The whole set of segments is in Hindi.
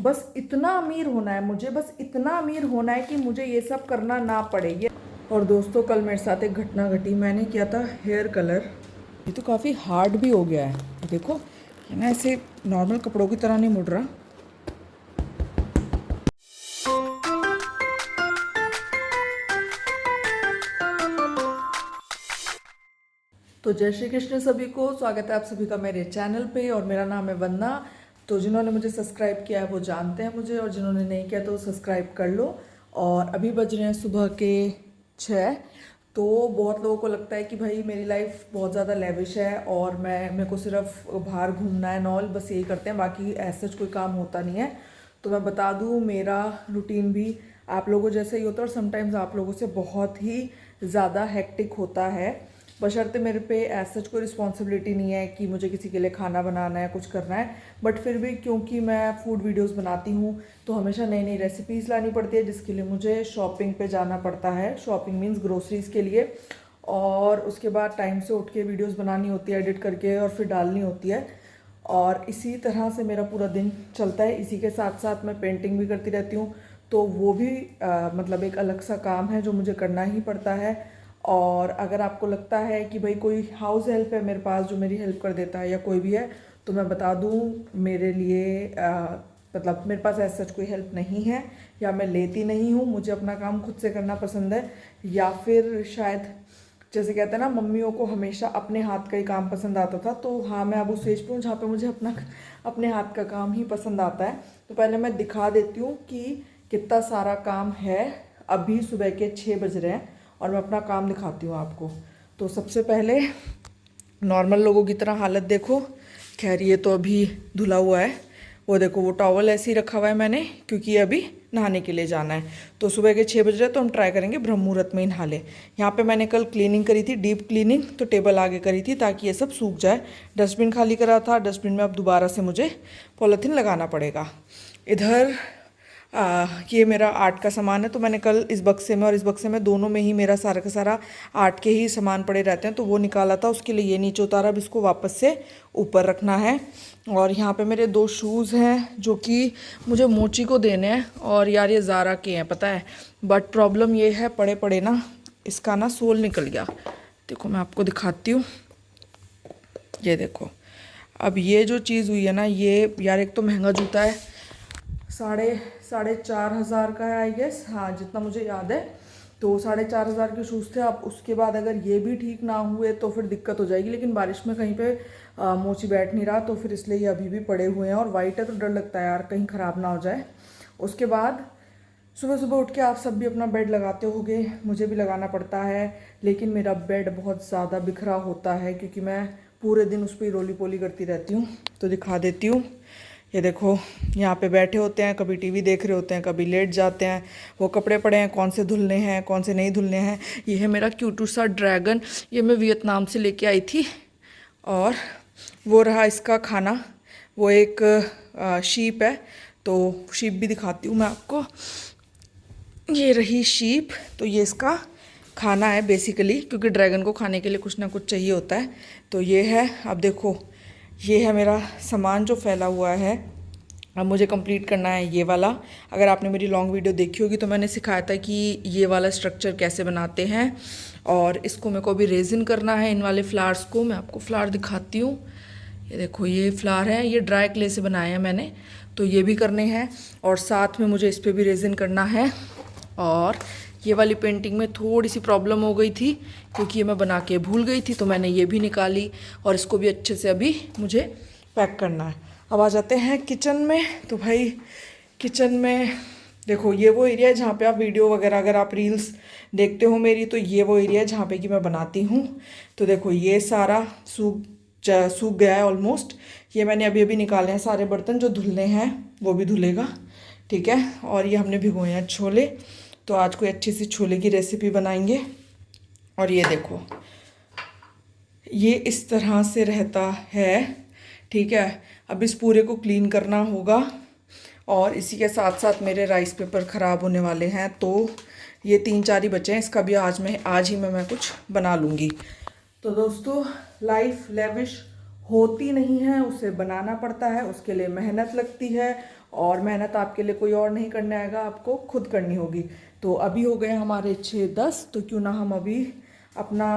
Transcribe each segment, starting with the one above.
बस इतना अमीर होना है मुझे, बस इतना अमीर होना है कि मुझे ये सब करना ना पड़े। ये और दोस्तों कल मेरे साथ एक घटना घटी। मैंने किया था हेयर कलर। ये तो काफ़ी हार्ड भी हो गया है, देखो ये ना ऐसे नॉर्मल कपड़ों की तरह नहीं मुड़ रहा। तो जय श्री कृष्ण सभी को, स्वागत है आप सभी का मेरे चैनल पे। और मेरा नाम है वंदना। तो जिन्होंने मुझे सब्सक्राइब किया है वो जानते हैं मुझे, और जिन्होंने नहीं किया तो सब्सक्राइब कर लो। और अभी बज रहे हैं सुबह के 6। तो बहुत लोगों को लगता है कि भाई मेरी लाइफ बहुत ज़्यादा लेविश है और मेरे को सिर्फ बाहर घूमना है नॉल, बस यही करते हैं, बाकी ऐसा कोई काम होता नहीं है। तो मैं बता दूँ मेरा रूटीन भी आप लोगों जैसे ही होता है, और समटाइम्स आप लोगों से बहुत ही ज़्यादा हेक्टिक होता है। बशर्ते मेरे पे ऐसा कोई रिस्पॉन्सिबिलिटी नहीं है कि मुझे किसी के लिए खाना बनाना है, कुछ करना है, बट फिर भी क्योंकि मैं फूड वीडियोस बनाती हूँ तो हमेशा नई नई रेसिपीज़ लानी पड़ती है, जिसके लिए मुझे शॉपिंग पे जाना पड़ता है। शॉपिंग मीन्स ग्रोसरीज़ के लिए। और उसके बाद टाइम से उठ के वीडियोस बनानी होती है, एडिट करके, और फिर डालनी होती है। और इसी तरह से मेरा पूरा दिन चलता है। इसी के साथ साथ मैं पेंटिंग भी करती रहती हूँ, तो वो भी मतलब एक अलग सा काम है जो मुझे करना ही पड़ता है। और अगर आपको लगता है कि भाई कोई हाउस हेल्प है मेरे पास जो मेरी हेल्प कर देता है या कोई भी है, तो मैं बता दूँ मेरे लिए मतलब मेरे पास ऐसा सच कोई हेल्प नहीं है, या मैं लेती नहीं हूँ। मुझे अपना काम खुद से करना पसंद है, या फिर शायद जैसे कहते हैं ना मम्मियों को हमेशा अपने हाथ का ही काम पसंद आता था। तो हाँ, मैं अब उस स्टेज पे हूँ जहाँ पे मुझे अपने हाथ का काम ही पसंद आता है। तो पहले मैं दिखा देती हूँ कि कितना सारा काम है। अभी सुबह के 6 बज रहे हैं और मैं अपना काम दिखाती हूँ आपको। तो सबसे पहले नॉर्मल लोगों की तरह हालत देखो। खैर ये तो अभी धुला हुआ है, वो देखो वो टॉवल ऐसे ही रखा हुआ है मैंने, क्योंकि ये अभी नहाने के लिए जाना है। तो सुबह के 6 बज रहे तो हम ट्राई करेंगे ब्रह्म मुहूर्त में ही नहा ले। यहाँ पे मैंने कल क्लीनिंग करी थी, डीप क्लीनिंग, तो टेबल आगे करी थी ताकि ये सब सूख जाए। डस्टबिन खाली करा था, डस्टबिन में अब दोबारा से मुझे पॉलीथीन लगाना पड़ेगा। इधर ये मेरा आर्ट का सामान है, तो मैंने कल इस बक्से में और इस बक्से में दोनों में ही मेरा सारा का सारा आर्ट के ही सामान पड़े रहते हैं, तो वो निकाला था, उसके लिए ये नीचे उतारा। अब इसको वापस से ऊपर रखना है। और यहाँ पे मेरे 2 शूज़ हैं जो कि मुझे मोची को देने हैं, और यार ये ज़ारा के हैं पता है, बट प्रॉब्लम ये है पड़े पड़े ना इसका ना सोल निकल गया। देखो मैं आपको दिखाती हूँ, ये देखो। अब ये जो चीज़ हुई है ना, ये यार एक तो महंगा जूता है, साढ़े चार हज़ार का है आई गेस, हाँ जितना मुझे याद है। तो 4,500 के शूज़ थे। अब उसके बाद अगर ये भी ठीक ना हुए तो फिर दिक्कत हो जाएगी। लेकिन बारिश में कहीं पे मोची बैठ नहीं रहा, तो फिर इसलिए ये अभी भी पड़े हुए हैं। और वाइट है तो डर लगता है यार कहीं ख़राब ना हो जाए। उसके बाद सुबह सुबह उठ के आप सब भी अपना बेड लगाते होगे, मुझे भी लगाना पड़ता है। लेकिन मेरा बेड बहुत ज़्यादा बिखरा होता है क्योंकि मैं पूरे दिन उस पर रोली पोली करती रहती हूँ। तो दिखा देती हूँ, ये देखो यहाँ पे बैठे होते हैं, कभी टीवी देख रहे होते हैं, कभी लेट जाते हैं। वो कपड़े पड़े हैं, कौन से धुलने हैं कौन से नहीं धुलने हैं। ये है मेरा क्यूटू सा ड्रैगन, ये मैं वियतनाम से लेके आई थी। और वो रहा इसका खाना, वो एक शीप है, तो शीप भी दिखाती हूँ मैं आपको। ये रही शीप, तो ये इसका खाना है बेसिकली, क्योंकि ड्रैगन को खाने के लिए कुछ ना कुछ चाहिए होता है। तो ये है, अब देखो ये है मेरा सामान जो फैला हुआ है। अब मुझे कंप्लीट करना है ये वाला। अगर आपने मेरी लॉन्ग वीडियो देखी होगी तो मैंने सिखाया था कि ये वाला स्ट्रक्चर कैसे बनाते हैं, और इसको मेरे को अभी रेजिन करना है, इन वाले फ्लावर्स को। मैं आपको फ्लावर दिखाती हूँ, ये देखो ये फ्लावर है, ये ड्राई क्ले से बनाए हैं मैंने, तो ये भी करने हैं। और साथ में मुझे इस पर भी रेजिन करना है। और ये वाली पेंटिंग में थोड़ी सी प्रॉब्लम हो गई थी क्योंकि ये मैं बना के भूल गई थी, तो मैंने ये भी निकाली, और इसको भी अच्छे से अभी मुझे पैक करना है। अब आ जाते हैं किचन में। तो भाई किचन में देखो ये वो एरिया है जहाँ पे आप वीडियो वगैरह, अगर आप रील्स देखते हो मेरी, तो ये वो एरिया है जहाँ पे कि मैं बनाती हूँ। तो देखो ये सारा सूख गया है ऑलमोस्ट। ये मैंने अभी अभी निकाले हैं सारे बर्तन, जो धुलने हैं वो भी धुलेगा, ठीक है। और ये हमने भिगोए हैं छोले, तो आज कोई अच्छी सी छोले की रेसिपी बनाएंगे। और ये देखो ये इस तरह से रहता है, ठीक है। अब इस पूरे को क्लीन करना होगा। और इसी के साथ साथ मेरे राइस पेपर ख़राब होने वाले हैं, तो ये 3-4 ही बचे हैं, इसका भी आज ही मैं कुछ बना लूँगी। तो दोस्तों लाइफ लेविश होती नहीं है, उसे बनाना पड़ता है, उसके लिए मेहनत लगती है। और मेहनत आपके लिए कोई और नहीं करने आएगा, आपको खुद करनी होगी। तो अभी हो गए हमारे 6:10, तो क्यों ना हम अभी अपना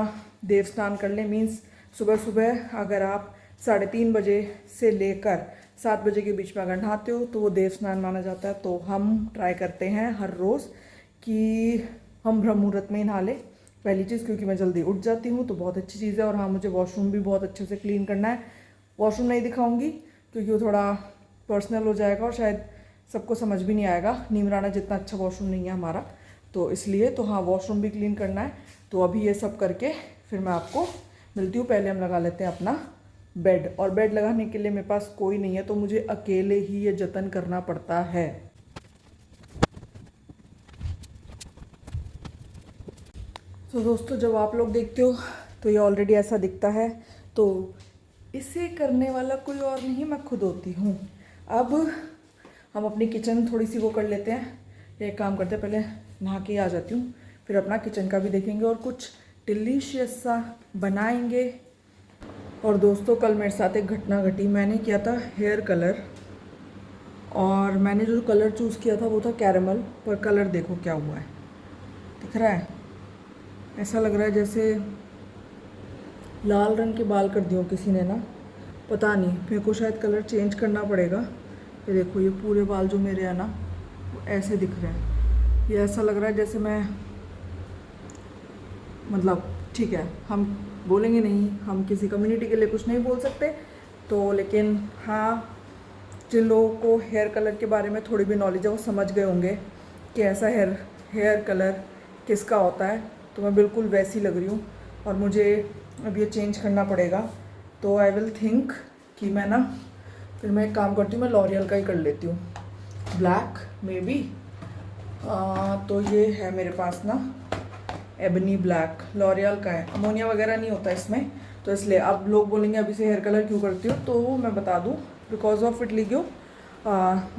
देव स्नान कर लें। मीन्स सुबह सुबह अगर आप 3:30 बजे से लेकर 7 बजे के बीच में अगर नहाते हो तो वो देव स्नान माना जाता है। तो हम ट्राई करते हैं हर रोज़ कि हम ब्रह्म मुहूर्त में ही नहा लें। पहली चीज़, क्योंकि मैं जल्दी उठ जाती हूँ तो बहुत अच्छी चीज़ है। और हाँ, मुझे वॉशरूम भी बहुत अच्छे से क्लीन करना है। वॉशरूम नहीं दिखाऊंगी क्योंकि वो थोड़ा पर्सनल हो जाएगा और शायद सबको समझ भी नहीं आएगा। नीमराना जितना अच्छा वॉशरूम नहीं है हमारा, तो इसलिए तो हाँ, वॉशरूम भी क्लीन करना है। तो अभी ये सब करके फिर मैं आपको मिलती हूँ। पहले हम लगा लेते हैं अपना बेड, और बेड लगाने के लिए मेरे पास कोई नहीं है तो मुझे अकेले ही ये जतन करना पड़ता है। तो दोस्तों, जब आप लोग देखते हो तो ये ऑलरेडी ऐसा दिखता है। तो इसे करने वाला कोई और नहीं, मैं खुद होती हूँ। अब हम अपनी किचन थोड़ी सी वो कर लेते हैं। एक काम करते हैं, पहले नहा के आ जाती हूँ, फिर अपना किचन का भी देखेंगे और कुछ डिलीशियस सा बनाएंगे। और दोस्तों, कल मेरे साथ एक घटना घटी। मैंने किया था हेयर कलर, और मैंने जो कलर चूज़ किया था वो था कैरेमल। पर कलर देखो क्या हुआ है, दिख रहा है? ऐसा लग रहा है जैसे लाल रंग के बाल कर दिए किसी ने ना, पता नहीं। मेरे को शायद कलर चेंज करना पड़ेगा। ये देखो, ये पूरे बाल जो मेरे हैं ना वो ऐसे दिख रहे हैं। ये ऐसा लग रहा है जैसे मैं, मतलब ठीक है, हम बोलेंगे नहीं, हम किसी कम्युनिटी के लिए कुछ नहीं बोल सकते। तो लेकिन हाँ, जिन लोगों को हेयर कलर के बारे में थोड़ी भी नॉलेज है वो समझ गए होंगे कि ऐसा हेयर कलर किसका होता है। तो मैं बिल्कुल वैसी लग रही हूँ और मुझे अब ये चेंज करना पड़ेगा। तो आई विल थिंक कि मैं ना, फिर मैं एक काम करती हूँ, मैं लॉरियल का ही कर लेती हूँ, ब्लैक मे बी। तो ये है मेरे पास ना एबनी ब्लैक, लॉरियल का है। अमोनिया वगैरह नहीं होता इसमें, तो इसलिए अब लोग बोलेंगे अभी से हेयर कलर क्यों करती हो, तो मैं बता दूँ, बिकॉज ऑफ विटलिगो।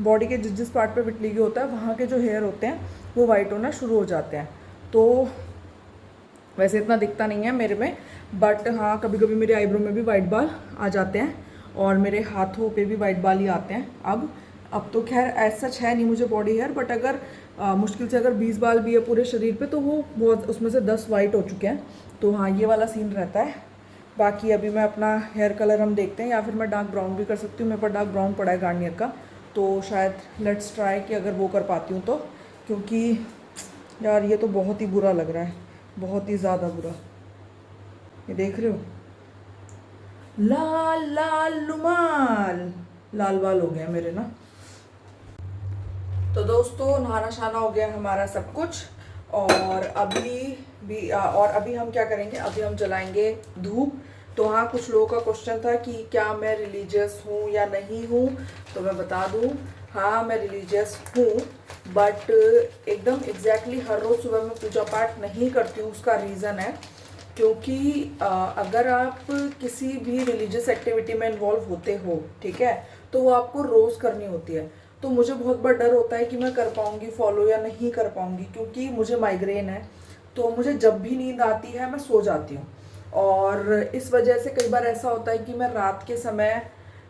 बॉडी के जिस जिस पार्ट पे विटलिगो होता है वहाँ के जो हेयर होते हैं वो वाइट होना शुरू हो जाते हैं। तो वैसे इतना दिखता नहीं है मेरे में, बट हाँ, कभी कभी मेरे आईब्रो में भी वाइट बाल आ जाते हैं और मेरे हाथों पे भी वाइट बाल ही आते हैं। अब तो खैर ऐसा सच है नहीं मुझे बॉडी हेयर, बट अगर मुश्किल से अगर 20 बाल भी है पूरे शरीर पे तो वो बहुत, उसमें से 10 वाइट हो चुके हैं। तो हाँ, ये वाला सीन रहता है। बाकी अभी मैं अपना हेयर कलर हम देखते हैं, या फिर मैं डार्क ब्राउन भी कर सकती हूँ। मेरे पास डार्क ब्राउन पड़ा है गार्नियर का, तो शायद लेट्स ट्राई कि अगर वो कर पाती हूँ तो। क्योंकि यार ये तो बहुत ही बुरा लग रहा है, बहुत ही ज़्यादा बुरा। ये देख रहे हो, लाल लाल रुमाल, लाल बाल हो गया मेरे ना। तो दोस्तों, नहाना शहाना हो गया हमारा सब कुछ, और अभी हम क्या करेंगे, अभी हम जलाएंगे धूप। तो हाँ, कुछ लोगों का क्वेश्चन था कि क्या मैं रिलीजियस हूँ या नहीं हूँ, तो मैं बता दूँ, हाँ मैं रिलीजियस हूँ, बट एकदम एग्जैक्टली हर रोज़ सुबह मैं पूजा पाठ नहीं करती हूँ। उसका रीज़न है क्योंकि अगर आप किसी भी रिलीजियस एक्टिविटी में इन्वॉल्व होते हो, ठीक है, तो वो आपको रोज़ करनी होती है। तो मुझे बहुत बड़ा डर होता है कि मैं कर पाऊँगी फॉलो या नहीं कर पाऊँगी, क्योंकि मुझे माइग्रेन है। तो मुझे जब भी नींद आती है मैं सो जाती हूँ, और इस वजह से कई बार ऐसा होता है कि मैं रात के समय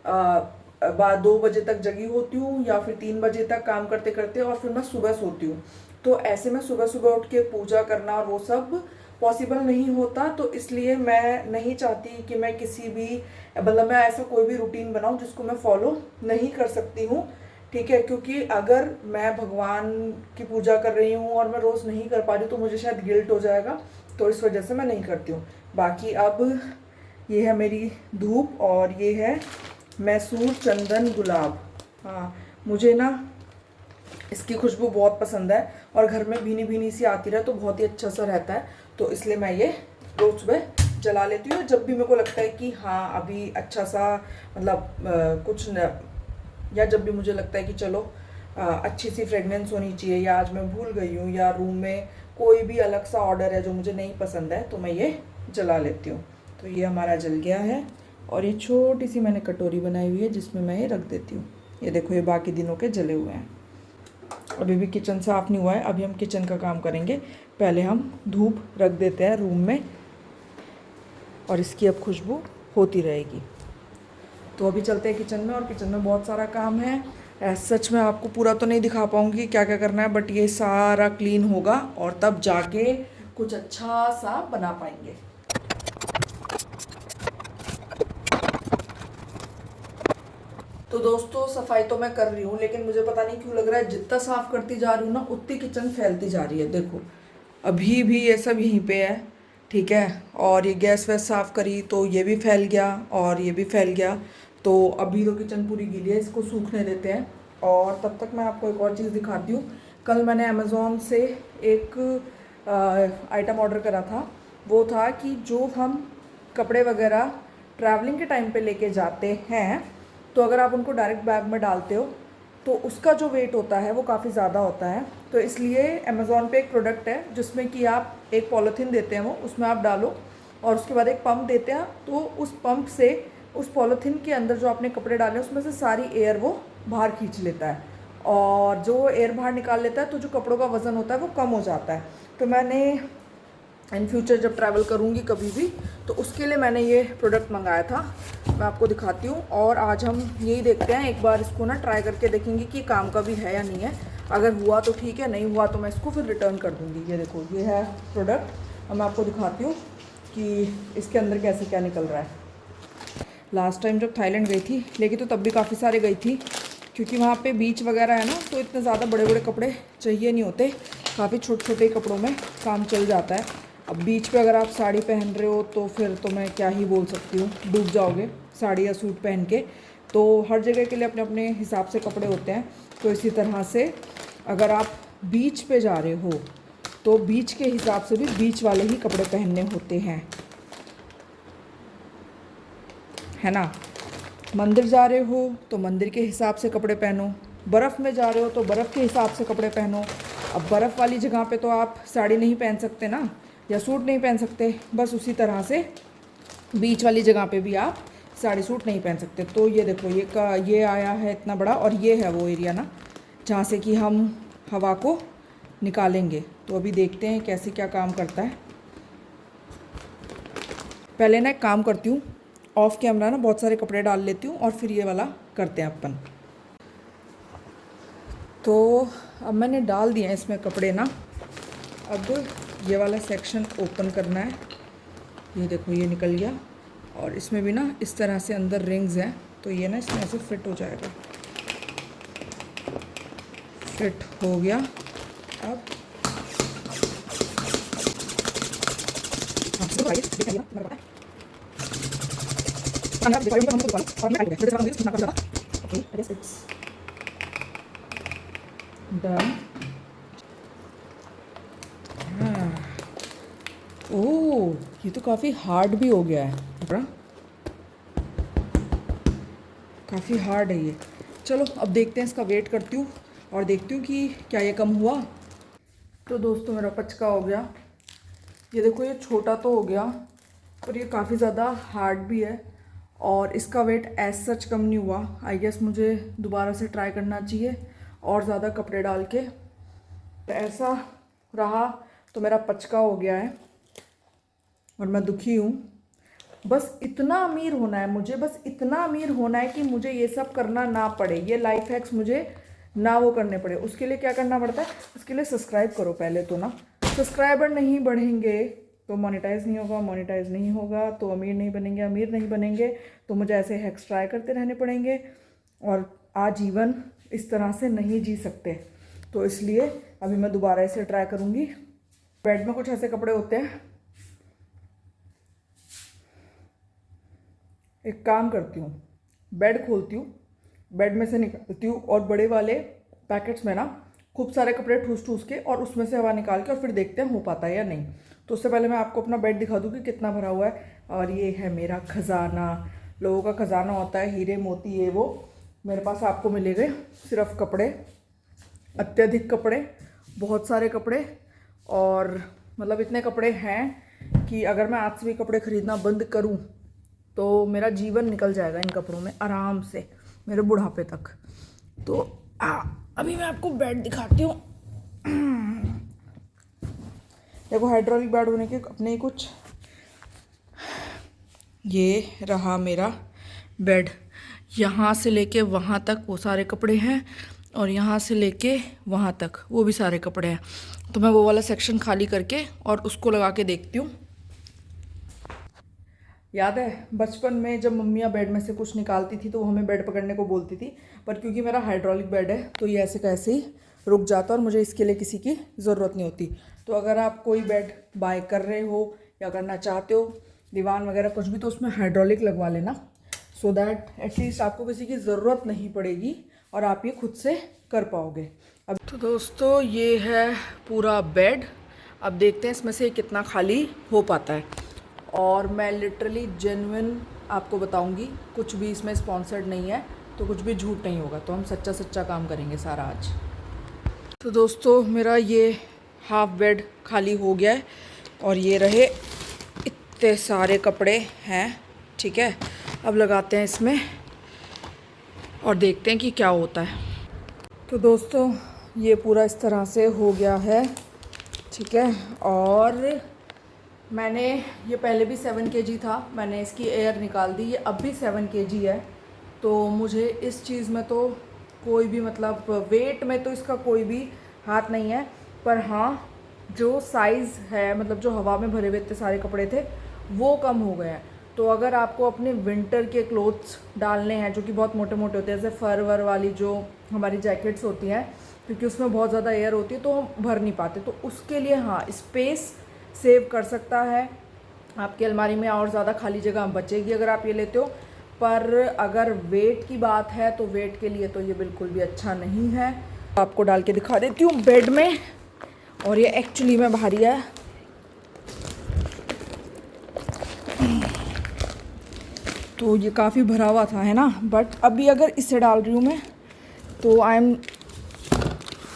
2 बजे तक जगी होती हूँ या फिर 3 बजे तक काम करते करते, और फिर मैं सुबह सोती हूँ। तो ऐसे में सुबह सुबह उठ के पूजा करना और वो सब पॉसिबल नहीं होता। तो इसलिए मैं नहीं चाहती कि मैं किसी भी, मतलब मैं ऐसा कोई भी रूटीन बनाऊं जिसको मैं फॉलो नहीं कर सकती हूँ, ठीक है। क्योंकि अगर मैं भगवान की पूजा कर रही हूँ और मैं रोज़ नहीं कर पा रही हूँ तो मुझे शायद गिल्ट हो जाएगा, तो इस वजह से मैं नहीं करती हूँ। बाकी अब ये है मेरी धूप, और ये है मैसूर चंदन गुलाब। हाँ, मुझे ना इसकी खुशबू बहुत पसंद है, और घर में भीनी भीनी सी आती रहे तो बहुत ही अच्छा सा रहता है। तो इसलिए मैं ये रोज सुबह जला लेती हूँ। जब भी मेरे को लगता है कि हाँ अभी अच्छा सा, मतलब कुछ न, या जब भी मुझे लगता है कि चलो अच्छी सी फ्रेगनेंस होनी चाहिए, या आज मैं भूल गई हूँ, या रूम में कोई भी अलग सा ऑर्डर है जो मुझे नहीं पसंद है, तो मैं ये जला लेती हूँ। तो ये हमारा जल गया है, और ये छोटी सी मैंने कटोरी बनाई हुई है जिसमें मैं ये रख देती हूँ। ये देखो, ये बाकी दिनों के जले हुए हैं। अभी भी किचन साफ़ नहीं हुआ है, अभी हम किचन का काम करेंगे। पहले हम धूप रख देते हैं रूम में, और इसकी अब खुशबू होती रहेगी। तो अभी चलते हैं किचन में, और किचन में बहुत सारा काम है। सच में आपको पूरा तो नहीं दिखा पाऊंगी क्या क्या करना है, बट ये सारा क्लीन होगा और तब जाके कुछ अच्छा सा बना पाएंगे। तो दोस्तों सफाई तो मैं कर रही हूँ, लेकिन मुझे पता नहीं क्यों लग रहा है जितना साफ करती जा रही हूँ ना उतनी किचन फैलती जा रही है। देखो अभी भी ये सब यहीं पे है, ठीक है। और ये गैस वैस साफ करी तो ये भी फैल गया और ये भी फैल गया। तो अभी तो किचन पूरी गीली है, इसको सूखने देते हैं। और तब तक मैं आपको एक और चीज़ दिखाती हूँ। कल मैंने अमेज़ोन से एक आइटम ऑर्डर करा था। वो था कि जो हम कपड़े वगैरह ट्रैवलिंग के टाइम पे लेके जाते हैं, तो अगर आप उनको डायरेक्ट बैग में डालते हो तो उसका जो वेट होता है वो काफ़ी ज़्यादा होता है। तो इसलिए अमेज़ॉन पे एक प्रोडक्ट है जिसमें कि आप एक पॉलीथीन देते हैं, वो उसमें आप डालो और उसके बाद एक पंप देते हैं। तो उस पंप से उस पॉलीथीन के अंदर जो आपने कपड़े डाले उसमें से सारी एयर वो बाहर खींच लेता है, और जो एयर बाहर निकाल लेता है तो जो कपड़ों का वज़न होता है वो कम हो जाता है। तो मैंने इन फ्यूचर जब ट्रैवल करूँगी कभी भी तो उसके लिए मैंने ये प्रोडक्ट मंगाया था। मैं आपको दिखाती हूँ और आज हम यही देखते हैं, एक बार इसको ना ट्राई करके देखेंगे कि काम का भी है या नहीं है। अगर हुआ तो ठीक है, नहीं हुआ तो मैं इसको फिर रिटर्न कर दूँगी। ये देखो ये है प्रोडक्ट और मैं आपको दिखाती हूँ कि इसके अंदर कैसे क्या निकल रहा है। लास्ट टाइम जब थाईलैंड गई थी लेकिन तो तब भी काफ़ी सारे गई थी, क्योंकि वहाँ पे बीच वगैरह है ना, तो इतने ज़्यादा बड़े बड़े कपड़े चाहिए नहीं होते, काफ़ी छोटे छोटे कपड़ों में काम चल जाता है। अब बीच पे अगर आप साड़ी पहन रहे हो तो फिर तो मैं क्या ही बोल सकती हूँ, डूब जाओगे साड़ी या सूट पहन के। तो हर जगह के लिए अपने अपने हिसाब से कपड़े होते हैं। तो इसी तरह से अगर आप बीच पे जा रहे हो तो बीच के हिसाब से भी बीच वाले ही कपड़े पहनने होते हैं, है ना। मंदिर जा रहे हो तो मंदिर के हिसाब से कपड़े पहनो, बर्फ़ में जा रहे हो तो बर्फ़ के हिसाब से कपड़े पहनो। अब बर्फ़ वाली जगह पे तो आप साड़ी नहीं पहन सकते ना, या सूट नहीं पहन सकते। बस उसी तरह से बीच वाली जगह पे भी आप साड़ी सूट नहीं पहन सकते। तो ये देखो ये आया है इतना बड़ा, और ये है वो एरिया ना जहाँ से कि हम हवा को निकालेंगे। तो अभी देखते हैं कैसे क्या काम करता है। पहले ना एक काम करती हूँ, ऑफ कैमरा ना बहुत सारे कपड़े डाल लेती हूँ और फिर ये वाला करते हैं अपन। तो अब मैंने डाल दिए हैं इसमें कपड़े ना। अब ये वाला सेक्शन ओपन करना है। ये देखो ये निकल गया, और इसमें भी ना इस तरह से अंदर रिंग्स हैं, तो ये ना इसमें ऐसे फिट हो जाएगा। फिट हो गया। अब डन। ओह ये तो काफ़ी हार्ड भी हो गया है, बड़ा काफ़ी हार्ड है ये। चलो अब देखते हैं, इसका वेट करती हूँ और देखती हूँ कि क्या ये कम हुआ। तो दोस्तों मेरा पचका हो गया। ये देखो ये छोटा तो हो गया, पर ये काफ़ी ज़्यादा हार्ड भी है और इसका वेट एज सच कम नहीं हुआ। आई गेस मुझे दोबारा से ट्राई करना चाहिए और ज़्यादा कपड़े डाल के। तो ऐसा रहा तो मेरा पचका हो गया है और मैं दुखी हूँ। बस इतना अमीर होना है मुझे, बस इतना अमीर होना है कि मुझे ये सब करना ना पड़े, ये लाइफ हैक्स मुझे ना वो करने पड़े। उसके लिए क्या करना पड़ता है, उसके लिए सब्सक्राइब करो पहले तो ना। सब्सक्राइबर नहीं बढ़ेंगे तो मोनेटाइज नहीं होगा, मोनेटाइज नहीं होगा तो अमीर नहीं बनेंगे, अमीर नहीं बनेंगे तो मुझे ऐसे हैक्स ट्राई करते रहने पड़ेंगे और आजीवन इस तरह से नहीं जी सकते। तो इसलिए अभी मैं दोबारा इसे ट्राई करूँगी। बेड में कुछ ऐसे कपड़े होते हैं, एक काम करती हूँ, बेड खोलती हूँ, बेड में से निकालती हूँ और बड़े वाले पैकेट्स में ना खूब सारे कपड़े ठूस ठूस के और उसमें से हवा निकाल के और फिर देखते हैं हो पाता है या नहीं। तो उससे पहले मैं आपको अपना बेड दिखा दूँ कि कितना भरा हुआ है। और ये है मेरा खजाना। लोगों का खजाना होता है हीरे मोती ये वो, मेरे पास आपको मिलेंगे सिर्फ कपड़े, अत्यधिक कपड़े, बहुत सारे कपड़े। और मतलब इतने कपड़े हैं कि अगर मैं आज से भी कपड़े खरीदना बंद करूं तो मेरा जीवन निकल जाएगा इन कपड़ों में आराम से, मेरे बुढ़ापे तक। तो अभी मैं आपको बेड दिखाती हूँ। देखो हाइड्रोलिक बेड होने के अपने ही कुछ, ये रहा मेरा बेड। यहाँ से लेके वहाँ तक वो सारे कपड़े हैं, और यहाँ से लेके वहाँ तक वो भी सारे कपड़े हैं। तो मैं वो वाला सेक्शन खाली करके और उसको लगा के देखती हूँ। याद है बचपन में जब मम्मियाँ बेड में से कुछ निकालती थी तो वो हमें बेड पकड़ने को बोलती थी, पर क्योंकि मेरा हाइड्रोलिक बेड है तो ये ऐसे कैसे ही रुक जाता और मुझे इसके लिए किसी की ज़रूरत नहीं होती। तो अगर आप कोई बेड बाय कर रहे हो या करना चाहते हो, दीवान वगैरह कुछ भी, तो उसमें हाइड्रोलिक लगवा लेना, सो दैट एटलीस्ट आपको किसी की ज़रूरत नहीं पड़ेगी और आप ये खुद से कर पाओगे। अब तो दोस्तों ये है पूरा बेड। अब देखते हैं इसमें से कितना खाली हो पाता है। और मैं लिटरली जेन्युइन आपको बताऊंगी, कुछ भी इसमें स्पॉन्सर्ड नहीं है तो कुछ भी झूठ नहीं होगा, तो हम सच्चा सच्चा काम करेंगे सारा आज। तो दोस्तों मेरा ये हाफ बेड खाली हो गया है और ये रहे इतने सारे कपड़े हैं, ठीक है। अब लगाते हैं इसमें और देखते हैं कि क्या होता है। तो दोस्तों ये पूरा इस तरह से हो गया है, ठीक है। और मैंने ये पहले भी 7 kg था, मैंने इसकी एयर निकाल दी, ये अब भी 7 kg है। तो मुझे इस चीज़ में तो कोई भी मतलब वेट में तो इसका कोई भी हाथ नहीं है, पर हाँ जो साइज़ है, मतलब जो हवा में भरे हुए इतने सारे कपड़े थे वो कम हो गए हैं। तो अगर आपको अपने विंटर के क्लोथ्स डालने हैं जो कि बहुत मोटे मोटे होते हैं, जैसे फर वर वाली जो हमारी जैकेट्स होती हैं, क्योंकि उसमें बहुत ज़्यादा एयर होती है तो हम भर नहीं पाते, तो उसके लिए हाँ स्पेस सेव कर सकता है आपकी अलमारी में, और ज़्यादा खाली जगह बचेगी अगर आप ये लेते हो। पर अगर वेट की बात है तो वेट के लिए तो ये बिल्कुल भी अच्छा नहीं है। आपको डाल के दिखा देती हूँ बेड में, और ये एक्चुअली में भारी है। तो ये काफ़ी भरा हुआ था, है ना, बट अभी अगर इसे डाल रही हूँ मैं तो आई एम,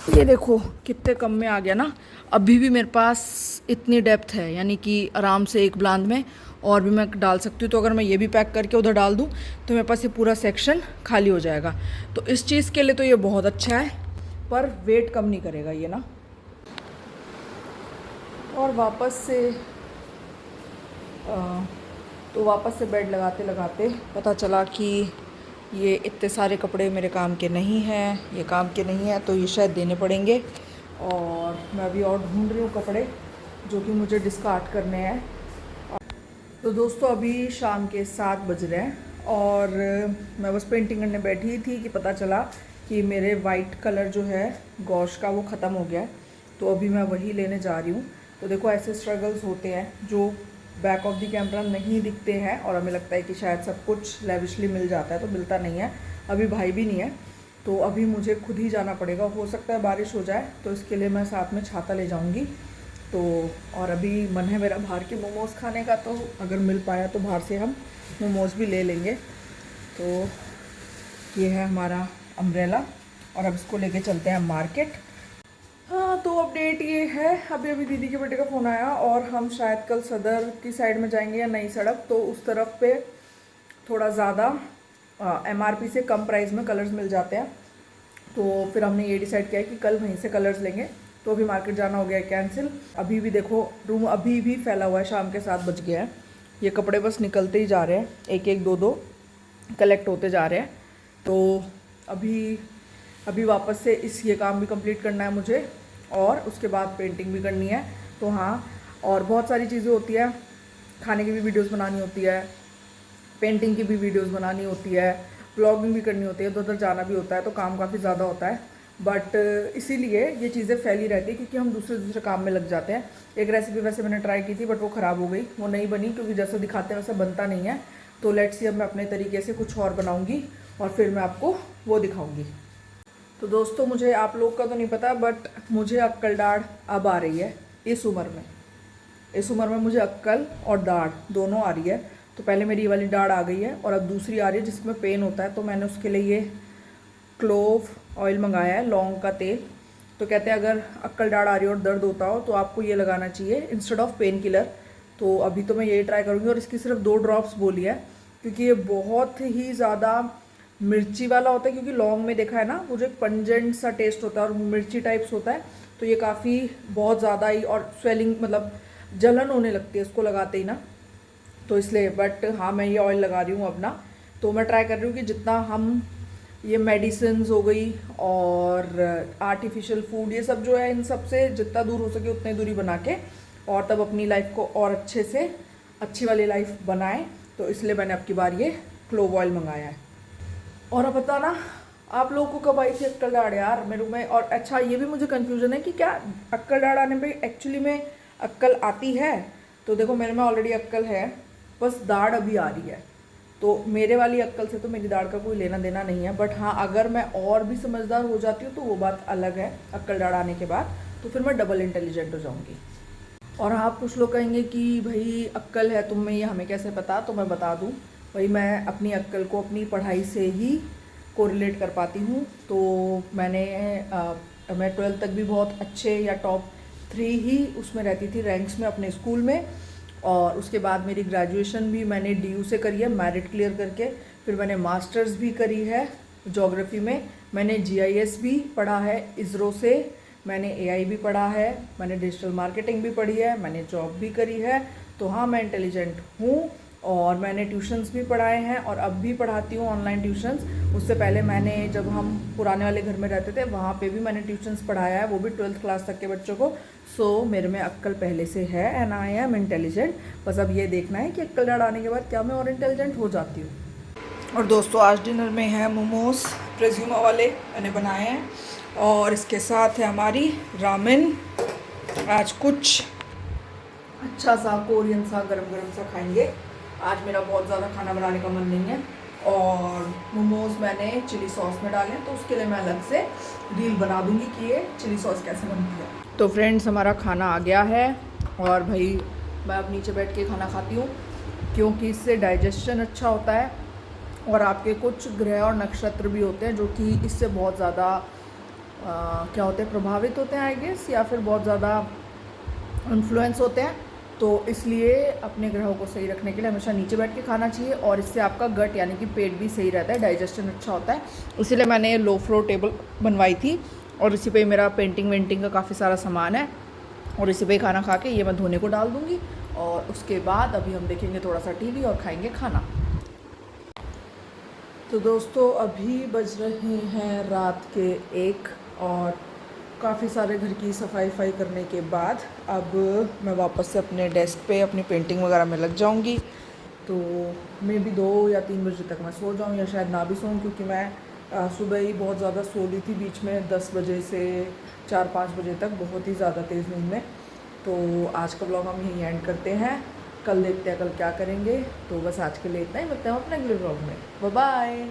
ये देखो कितने कम में आ गया ना। अभी भी मेरे पास इतनी डेप्थ है, यानी कि आराम से एक ब्लांद में और भी मैं डाल सकती हूँ। तो अगर मैं ये भी पैक करके उधर डाल दूँ तो मेरे पास ये पूरा सेक्शन खाली हो जाएगा। तो इस चीज़ के लिए तो ये बहुत अच्छा है, पर वेट कम नहीं करेगा ये ना। और वापस से बेड लगाते लगाते पता चला कि ये इतने सारे कपड़े मेरे काम के नहीं हैं, ये काम के नहीं हैं, तो ये शायद देने पड़ेंगे। और मैं अभी और ढूंढ रही हूँ कपड़े जो कि मुझे डिस्कार्ड करने हैं। तो दोस्तों अभी शाम के 7 बज रहे हैं और मैं बस पेंटिंग करने बैठी थी कि पता चला कि मेरे वाइट कलर जो है गॉश का वो ख़त्म हो गया है। तो अभी मैं वही लेने जा रही हूँ। तो देखो ऐसे स्ट्रगल्स होते हैं जो बैक ऑफ द कैमरा नहीं दिखते हैं, और हमें लगता है कि शायद सब कुछ लेविशली मिल जाता है, तो मिलता नहीं है। अभी भाई भी नहीं है, तो अभी मुझे खुद ही जाना पड़ेगा। हो सकता है बारिश हो जाए, तो इसके लिए मैं साथ में छाता ले जाऊँगी। तो और अभी मन है मेरा बाहर के मोमोज़ खाने का, तो अगर मिल पाया तो बाहर से हम मोमोज़ भी ले लेंगे। तो ये है हमारा अम्ब्रेला और अब इसको लेके चलते हैं मार्केट। हाँ तो अपडेट ये है, अभी दीदी के बेटे का फ़ोन आया और हम शायद कल सदर की साइड में जाएंगे या नई सड़क, तो उस तरफ पे थोड़ा ज़्यादा MRP से कम प्राइस में कलर्स मिल जाते हैं। तो फिर हमने ये डिसाइड किया है कि कल वहीं से कलर्स लेंगे। तो अभी मार्केट जाना हो गया है कैंसिल। अभी भी देखो रूम अभी भी फैला हुआ है, शाम के 7 बज गया है। ये कपड़े बस निकलते ही जा रहे हैं, एक एक दो दो कलेक्ट होते जा रहे हैं। तो अभी वापस से ये काम भी कंप्लीट करना है मुझे, और उसके बाद पेंटिंग भी करनी है। तो हाँ, और बहुत सारी चीज़ें होती है, खाने की भी वीडियोस बनानी होती है, पेंटिंग की भी वीडियोस बनानी होती है, ब्लॉगिंग भी करनी होती है, तो उधर जाना भी होता है, तो काम काफ़ी ज़्यादा होता है। बट इसीलिए ये चीज़ें फैली रहती है क्योंकि हम दूसरे काम में लग जाते हैं। एक रेसिपी वैसे मैंने ट्राई की थी बट वो ख़राब हो गई, वो नहीं बनी, क्योंकि जैसा दिखाते हैं वैसा बनता नहीं है। तो लेट्स सी, अब मैं अपने तरीके से कुछ और बनाऊँगी और फिर मैं आपको वो दिखाऊँगी। तो दोस्तों मुझे आप लोग का तो नहीं पता, बट मुझे अक्कल दाढ़ अब आ रही है इस उम्र में मुझे अक्कल और दाढ़ दोनों आ रही है। तो पहले मेरी ये वाली दाढ़ आ गई है और अब दूसरी आ रही है जिसमें पेन होता है। तो मैंने उसके लिए ये क्लोव ऑयल मंगाया है, लौंग का तेल। तो कहते हैं अगर अक्कल दाढ़ आ रही हो और दर्द होता हो तो आपको ये लगाना चाहिए इंस्टेड ऑफ पेन किलर। तो अभी तो मैं यही ट्राई करूँगी, और इसकी सिर्फ 2 ड्रॉप्स बोली है क्योंकि ये बहुत ही ज़्यादा मिर्ची वाला होता है। क्योंकि लौंग में देखा है ना, वो जो एक पंजेंट सा टेस्ट होता है और मिर्ची टाइप्स होता है, तो ये काफ़ी बहुत ज़्यादा ही, और स्वेलिंग मतलब जलन होने लगती है इसको लगाते ही ना, तो इसलिए। बट हाँ मैं ये ऑयल लगा रही हूँ अपना। तो मैं ट्राई कर रही हूँ कि जितना हम ये मेडिसिन्स हो गई और आर्टिफिशियल फूड ये सब जो है, इन सब से जितना दूर हो सके उतनी दूरी बना के और तब अपनी लाइफ को और अच्छे से अच्छी वाली लाइफ बनाएं। तो इसलिए मैंने अब की बार ये क्लोव ऑयल मंगाया है। और अब बताना आप लोगों को कब आई थी अक्कल दाढ़ यार मेरे में। और अच्छा ये भी मुझे कन्फ्यूजन है कि क्या अक्कल दाढ़ आने पे एक्चुअली में अक्कल आती है। तो देखो मेरे में ऑलरेडी अक्कल है, बस दाढ़ अभी आ रही है। तो मेरे वाली अक्ल से तो मेरी दाढ़ का कोई लेना देना नहीं है। बट हाँ, अगर मैं और भी समझदार हो जाती हूँ तो वो बात अलग है। अक्ल दाढ़ आने के बाद तो फिर मैं डबल इंटेलिजेंट हो जाऊँगी। और हाँ, कुछ लोग कहेंगे कि भाई अक्ल है तुम में, ये हमें कैसे पता। तो मैं बता दूँ भाई, मैं अपनी अक्ल को अपनी पढ़ाई से ही कोरिलेट कर पाती हूँ। तो मैं 12th तक भी बहुत अच्छे या टॉप 3 ही उसमें रहती थी रैंक्स में अपने स्कूल में। और उसके बाद मेरी ग्रेजुएशन भी मैंने DU से करी है मेरिट क्लियर करके। फिर मैंने मास्टर्स भी करी है ज्योग्राफी में। मैंने GIS भी पढ़ा है ISRO से। मैंने AI भी पढ़ा है। मैंने डिजिटल मार्केटिंग भी पढ़ी है। मैंने जॉब भी करी है। तो हाँ, मैं इंटेलिजेंट हूँ। और मैंने ट्यूशन्स भी पढ़ाए हैं और अब भी पढ़ाती हूँ ऑनलाइन ट्यूशन्स। उससे पहले मैंने जब हम पुराने वाले घर में रहते थे वहाँ पे भी मैंने ट्यूशन्स पढ़ाया है, वो भी 12th क्लास तक के बच्चों को। सो मेरे में अक्ल पहले से है एंड आई एम इंटेलिजेंट। बस अब ये देखना है कि अक्ल दाढ़ आने के बाद क्या मैं और इंटेलिजेंट हो जाती हूँ। और दोस्तों आज डिनर में है मोमोज प्रेज्यूमा वाले मैंने बनाए हैं, और इसके साथ है हमारी रामेन। आज कुछ अच्छा सा कोरियन सा गरम गरम सा खाएंगे। आज मेरा बहुत ज़्यादा खाना बनाने का मन नहीं है। और मोमोज़ मैंने चिली सॉस में डाले, तो उसके लिए मैं अलग से रील बना दूंगी कि ये चिली सॉस कैसे बनती है। तो फ्रेंड्स हमारा खाना आ गया है और भाई मैं अब नीचे बैठ के खाना खाती हूँ क्योंकि इससे डाइजेशन अच्छा होता है। और आपके कुछ ग्रह और नक्षत्र भी होते हैं जो कि इससे बहुत ज़्यादा क्या होते हैं, प्रभावित होते हैं आई गेस, या फिर बहुत ज़्यादा इन्फ्लुएंस होते हैं। तो इसलिए अपने ग्रहों को सही रखने के लिए हमेशा नीचे बैठ के खाना चाहिए। और इससे आपका गट यानी कि पेट भी सही रहता है, डाइजेशन अच्छा होता है। इसीलिए मैंने लो फ्लोर टेबल बनवाई थी और इसी पे मेरा पेंटिंग वेंटिंग का काफ़ी सारा सामान है। और इसी पे खाना खा के ये मैं धोने को डाल दूँगी। और उसके बाद अभी हम देखेंगे थोड़ा सा TV और खाएँगे खाना। तो दोस्तों अभी बज रहे हैं रात के 1 और काफ़ी सारे घर की सफाई करने के बाद अब मैं वापस से अपने डेस्क पे अपनी पेंटिंग वगैरह में लग जाऊंगी। तो मे भी 2 या 3 बजे तक मैं सो जाऊं या शायद ना भी सोऊं, क्योंकि मैं सुबह ही बहुत ज़्यादा सो ली थी बीच में 10 बजे से 4-5 बजे तक बहुत ही ज़्यादा तेज़ नींद में। तो आज का ब्लॉग हम यहीं एंड करते हैं। कल देखते हैं कल क्या करेंगे। तो बस आज के लिए इतना ही, मिलते हैं अपने अगले ब्लॉग में। Bye bye.